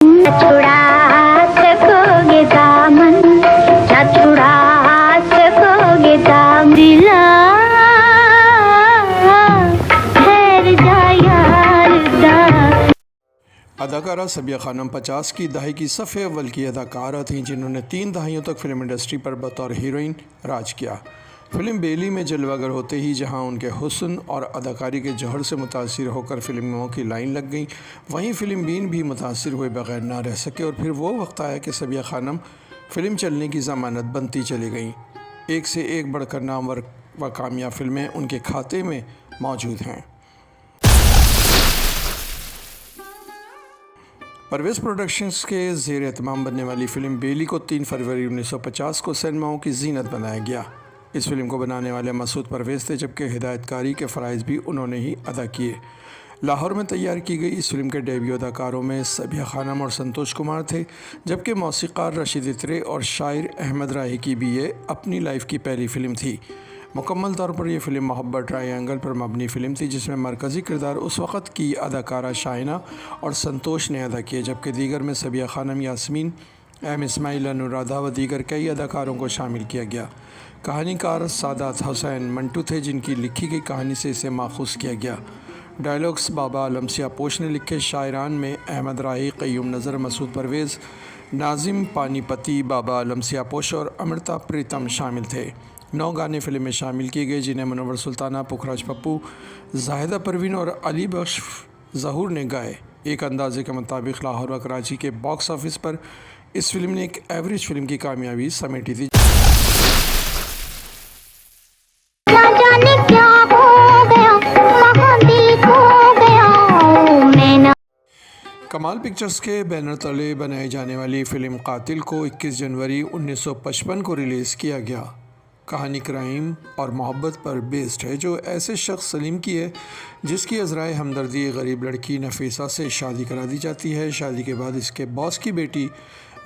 छुड़ा सकोगे दामन, न छुड़ा सकोगे दामन, दिला ठहर जा यार दा। अदाकारा सबिया खानम 50 की दहाई की सफ़े अव्वल की अदाकारा थीं जिन्होंने 3 दहाइयों तक फिल्म इंडस्ट्री पर बतौर हीरोइन राज किया। फिल्म बेली में जलवागर होते ही जहां उनके हुस्न और अदाकारी के जौहर से मुतासिर होकर फिल्मों की लाइन लग गई, वहीं फिल्म बीन भी मुतासिर हुए बगैर ना रह सके और फिर वो वक्त आया कि सबिया खानम फिल्म चलने की ज़मानत बनती चली गईं। एक से एक बढ़कर नामवर व कामयाब फिल्में उनके खाते में मौजूद हैं। परवेज़ प्रोडक्शंस के ज़ेर एहतमाम बनने वाली फ़िल्म बेली को 3 फरवरी 1950 को सिनेमाओं की जीनत बनाया गया। इस फिल्म को बनाने वाले मसूद परवेज़ थे, जबकि हिदायतकारी के फ़राइज़ भी उन्होंने ही अदा किए। लाहौर में तैयार की गई इस फिल्म के डेब्यू अदाकारों में सबिया खानम और संतोष कुमार थे, जबकि मौसीक़ार रशीद इत्रे और शायर अहमद राही की भी ये अपनी लाइफ की पहली फ़िल्म थी। मुकम्मल तौर पर यह फ़िल्म मोहब्बत ट्रायंगल पर मबनी फ़िल्म थी, जिसमें मरकज़ी किरदार उस वक़्त की अदाकारा शाइना और संतोष ने अदा किए, जबकि दीगर में सबिया खानम, यास्मीन, एम इस्माइल, अनुराधा व दीगर कई अदाकारों को शामिल किया गया। कहानीकार सादात हुसैन मंटू थे, जिनकी लिखी गई कहानी से इसे माखूज़ किया गया। डायलॉग्स बाबा आलम सियापोश ने लिखे। शायरान में अहमद राही, क़य्यूम नज़र, मसूद परवेज़, नाजिम पानीपति, बाबा आलम सियापोश और अमृता प्रीतम शामिल थे। 9 गाने फिल्म में शामिल किए गए, जिन्हें मुनव्वर सुल्ताना, पुखराज पप्पू, जाहिदा परवीन और अली बख्श ज़हूर ने गाए। एक अंदाजे के मुताबिक लाहौर व कराची के बॉक्स ऑफिस पर इस फिल्म ने एक एवरेज फिल्म की कामयाबी समेटी थी। कमाल पिक्चर्स के बैनर तले बनाई जाने वाली फ़िल्म कातिल को 21 जनवरी 1955 को रिलीज़ किया गया। कहानी क्राइम और मोहब्बत पर बेस्ड है, जो ऐसे शख्स सलीम की है जिसकी अज़राए हमदर्दी गरीब लड़की नफीसा से शादी करा दी जाती है। शादी के बाद इसके बॉस की बेटी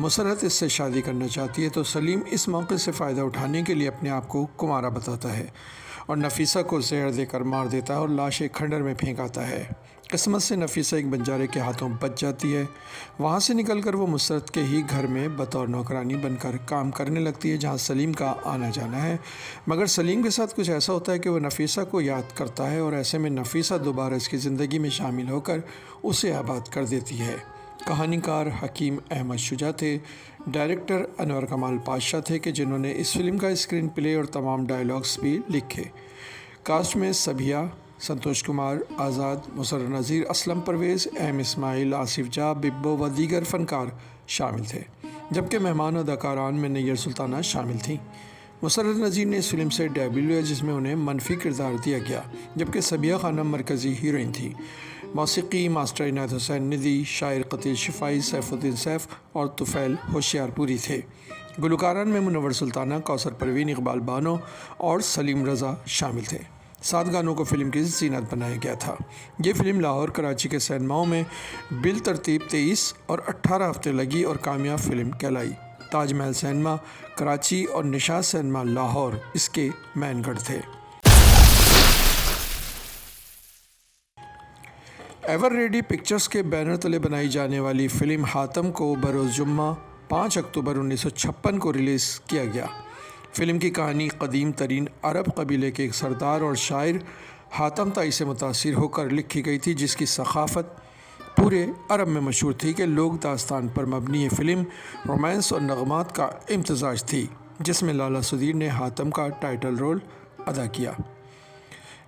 मुसरत इससे शादी करना चाहती है, तो सलीम इस मौके से फ़ायदा उठाने के लिए अपने आप को कुंवारा बताता है और नफीसा को जहर देकर मार देता है और लाश एक खंडर में फेंक आता है। किस्मत से नफीसा एक बंजारे के हाथों बच जाती है। वहाँ से निकलकर वो मुसरत के ही घर में बतौर नौकरानी बनकर काम करने लगती है, जहाँ सलीम का आना जाना है। मगर सलीम के साथ कुछ ऐसा होता है कि वो नफीसा को याद करता है और ऐसे में नफीसा दोबारा इसकी ज़िंदगी में शामिल होकर उसे आबाद कर देती है। कहानीकार हकीम अहमद शुजा थे। डायरेक्टर अनवर कमाल पातशाह थे कि जिन्होंने इस फिल्म का स्क्रीन प्ले और तमाम डायलॉग्स भी लिखे। कास्ट में सबिया, संतोष कुमार, आज़ाद, मुसर्रर नज़ीर, असलम परवेज़, एम इस्माइल, आसिफ जा, बिब्बो व दीगर फ़नकार शामिल थे, जबकि मेहमान अदाकारान में नैयर सुल्ताना शामिल थीं। मुसर्रर नज़ीर ने इस फिल्म से डेब्यू लिया, जिसमें उन्हें मनफी किरदार दिया गया, जबकि सबिया खानम मरकज़ी हीरोइन थी। मौसीकी मास्टर इनायत हुसैन निदी, शायर कतील शिफाई, सैफुद्दीन सैफ और तुफ़ैल होशियारपुरी थे। गुलकारान में मुनव्वर सुल्ताना, कौसर परवीन, इकबाल बानो और सलीम रज़ा शामिल थे। 7 गानों को फिल्म की जीनत बनाया गया था। ये फिल्म लाहौर, कराची के सिनेमाओं में बिल तरतीब 23 और 18 हफ्ते लगी और कामयाब फिल्म कहलाई। ताजमहल सिनेमा कराची और निशात सिनेमा लाहौर इसके मैनगढ़ थे। एवर रेडी पिक्चर्स के बैनर तले बनाई जाने वाली फ़िल्म हातम को बरोज़ जुम्मा 5 अक्टूबर 1956 को रिलीज़ किया गया। फ़िल्म की कहानी कदीम तरीन अरब कबीले के एक सरदार और शायर हातम ताई से मुतासिर होकर लिखी गई थी, जिसकी सखाफ़त पूरे अरब में मशहूर थी कि लोक दास्तान पर मबनी ये फ़िल्म रोमांस और नगमात का इम्तज़ाज थी, जिसमें लाला सुदीर ने हातम का टाइटल रोल अदा किया।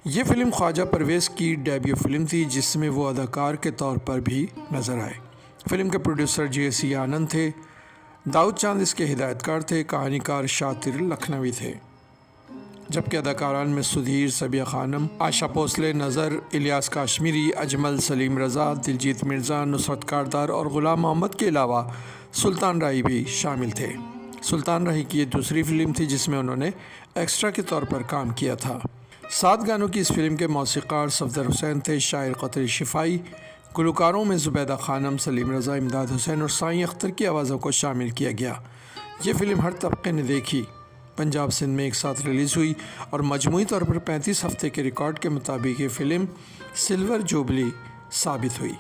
ये फ़िल्म ख्वाजा परवेज़ की डेब्यू फ़िल्म थी, जिसमें वो अदाकार के तौर पर भी नज़र आए। फ़िल्म के प्रोड्यूसर JC आनंद थे। दाऊद चांद इसके हिदायतकार थे। कहानीकार शातिर लखनवी थे, जबकि अदाकारान में सुधीर, सबिया खानम, आशा भोसले, नज़र, इलियास काश्मीरी, अजमल, सलीम रज़ा, दिलजीत मिर्ज़ा, नुसरत कारदार और ग़ुलाम मोहम्मद के अलावा सुल्तान राही भी शामिल थे। सुल्तान राही की ये दूसरी फ़िल्म थी जिसमें उन्होंने एक्स्ट्रा के तौर पर काम किया था। 7 गानों की इस फिल्म के मौसीक़ार सफदर हुसैन थे। शायर कतील शिफाई, गुलकारों में ज़ुबैदा खानम, सलीम रज़ा, इमदाद हुसैन और साईं अख्तर की आवाज़ों को शामिल किया गया। ये फ़िल्म हर तबके ने देखी। पंजाब सिंध में एक साथ रिलीज़ हुई और मजमूई तौर पर 35 हफ्ते के रिकॉर्ड के मुताबिक ये फ़िल्म सिल्वर जुबली साबित हुई।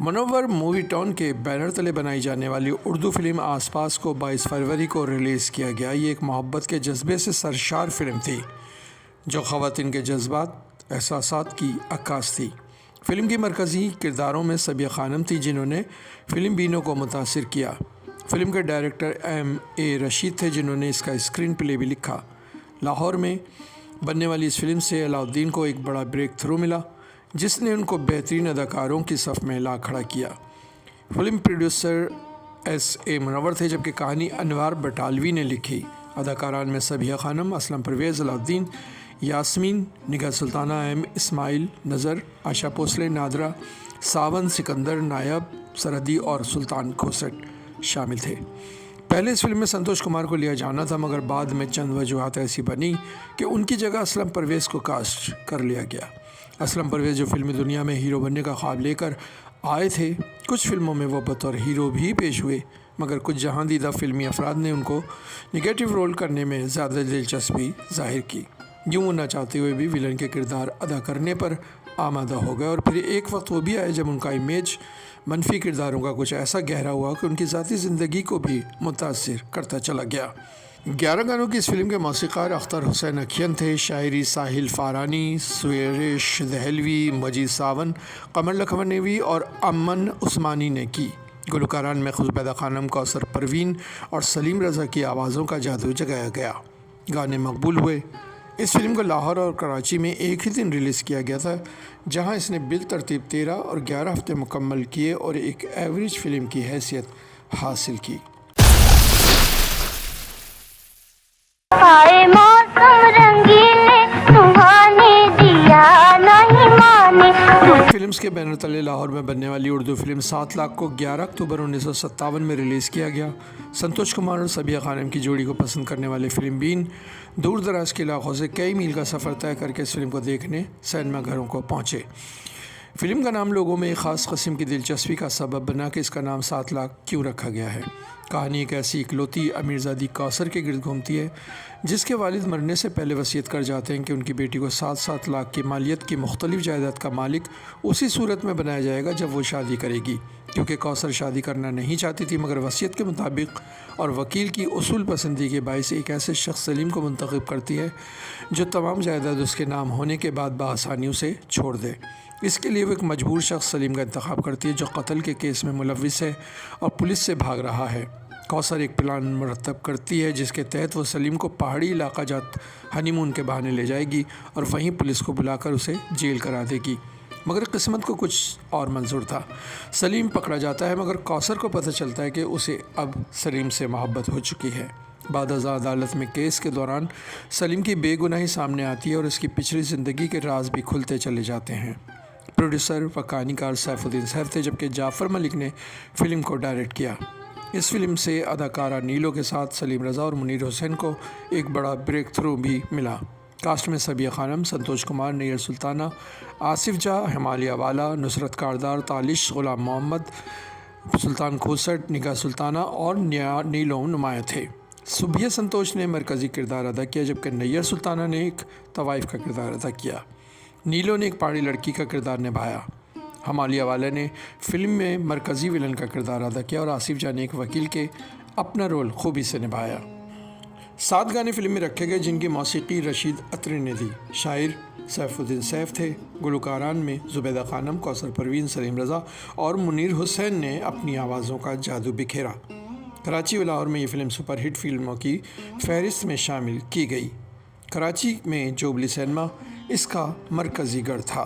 मुनव्वर मूवी टाउन के बैनर तले बनाई जाने वाली उर्दू फिल्म आसपास को 22 फरवरी को रिलीज़ किया गया। ये एक मोहब्बत के जज्बे से सरशार फिल्म थी जो ख़वातीन के जज्बात एहसासात की अक्कास थी। फिल्म की मरकज़ी किरदारों में सबिया खानम थी जिन्होंने फिल्म बीनों को मुतासिर किया। फिल्म के डायरेक्टर M.A. रशीद थे जिन्होंने इसका स्क्रीन प्ले भी लिखा। लाहौर में बनने वाली इस फिल्म से अलाउद्दीन को एक बड़ा ब्रेक थ्रू मिला जिसने उनको बेहतरीन अदाकारों की सफ़ में ला खड़ा किया। Film producer S.A. मुनव्वर थे जबकि कहानी अनवार बटालवी ने लिखी। अदाकारान में सबिया खानम, असलम परवेज़, अलाउद्दीन, यास्मीन, निगाह सुल्ताना, M. इस्माइल, नज़र, आशा भोसले, नादरा, सावन, सिकंदर, नायब, सरहदी और सुल्तान खोसट शामिल थे। पहले इस फिल्म में संतोष कुमार को लिया जाना था मगर बाद में चंद वजूहात ऐसी बनी कि उनकी जगह असलम परवेज़ को कास्ट कर लिया गया। असलम परवेज़ जो फिल्मी दुनिया में हीरो बनने का ख्वाब लेकर आए थे, कुछ फिल्मों में वो बतौर हीरो भी पेश हुए मगर कुछ जहां दीदा फिल्मी अफराद ने उनको निगेटिव रोल करने में ज़्यादा दिलचस्पी जाहिर की। यूँ ना चाहते हुए भी विलन के किरदार अदा करने पर आमादा हो गए और फिर एक वक्त वो भी आए जब उनका इमेज मनफी किरदारों का कुछ ऐसा गहरा हुआ कि उनकी ज़ाती ज़िंदगी को भी मुतासिर करता चला गया। 11 गानों की इस फिल्म के मौसीक़ार अख्तर हुसैन अखियन थे। शायरी साहिल फ़ारानी, सुरेश दहलवी, मजीद सावन, कमर लखनवी और अमन उस्मानी ने की। गुलकारान में खुशबैदा खानम, कौसर परवीन और सलीम रज़ा की आवाज़ों का जादू जगाया गया। गाने मकबूल हुए। इस फिल्म को लाहौर और कराची में एक ही दिन रिलीज़ किया गया था जहां इसने बिल तरतीब 13 और 11 हफ्ते मुकम्मल किए और एक एवरेज फ़िल्म की हैसियत हासिल की। आए मौसम रंगीले सुहाने दिया नहीं माने। फिल्म्स के बैनर तले लाहौर में बनने वाली उर्दू फिल्म 7 लाख को 11 अक्टूबर 1957 में रिलीज़ किया गया। संतोष कुमार और सबिया खानम की जोड़ी को पसंद करने वाले फिल्म बीन दूर दराज के इलाकों से कई मील का सफ़र तय करके इस फिल्म को देखने सिनेमा घरों को पहुँचे। फिल्म का नाम लोगों में एक ख़ास किस्म की दिलचस्पी का सबब बना कि इसका नाम 7 लाख क्यों रखा गया है। कहानी एक ऐसी इकलौती अमीरजादी कौसर के गिर्द घूमती है जिसके वालिद मरने से पहले वसीयत कर जाते हैं कि उनकी बेटी को 7-7 लाख की मालियत की मुख्तलिफ जायदाद का मालिक उसी सूरत में बनाया जाएगा जब वो शादी करेगी। क्योंकि कौसर शादी करना नहीं चाहती थी मगर वसीयत के मुताबिक और वकील की उसूल पसंदी के बायस एक ऐसे शख्स सलीम को मुंतखब करती है जो तमाम जायदाद उसके नाम होने के बाद बआसानी उसे छोड़ दे। इसके लिए वो एक मजबूर शख्स सलीम का इंतखाब करती है जो कत्ल के केस में मुलविस है और पुलिस से भाग रहा है। कौसर एक प्लान मुरतब करती है जिसके तहत वो सलीम को पहाड़ी इलाका जात हनीमून के बहाने ले जाएगी और वहीं पुलिस को बुलाकर उसे जेल करा देगी। मगर किस्मत को कुछ और मंजूर था। सलीम पकड़ा जाता है मगर कौसर को पता चलता है कि उसे अब सलीम से मोहब्बत हो चुकी है। बाद अदालत में केस के दौरान सलीम की बेगुनाही सामने आती है और उसकी पिछली ज़िंदगी के राज भी खुलते चले जाते हैं। प्रोड्यूसर व कहानीकार सैफुद्दीन सैफ थे जबकि जाफ़र मलिक ने फ़िल्म को डायरेक्ट किया। इस फिल्म से अदाकारा नीलो के साथ सलीम रज़ा और मुनीर हुसैन को एक बड़ा ब्रेक थ्रू भी मिला। कास्ट में सबिया खानम, संतोष कुमार, नैयर सुल्ताना, आसिफ जा, हिमालिया वाला, नुसरत कारदार, तालिश, गुलाम मोहम्मद, सुल्तान खोसट, निगाह सुल्ताना और नीलो नुमाया थे। सुबिया संतोष ने मरकज़ी किरदार अदा किया जबकि नैयर सुल्ताना ने एक तवाइफ का किरदार अदा किया। नीलो ने एक पहाड़ी लड़की का किरदार निभाया। हिमालिया वाला ने फिल्म में मरकज़ी विलन का किरदार अदा किया और आसिफ जा ने एक वकील के अपना रोल खूबी से निभाया। 7 गाने फिल्म में रखे गए जिनकी मौसीकी रशीद अतरी ने दी। शायर सैफुद्दीन सैफ थे। गुलकारान में जुबैदा खानम, कौसर परवीन, सलीम रज़ा और मुनीर हुसैन ने अपनी आवाज़ों का जादू बिखेरा। कराची व लाहौर में ये फ़िल्म सुपरहिट फिल्मों की फहरिस्त में शामिल की गई। कराची में जोबली सिनेमा इसका मरकज़ी गढ़ था।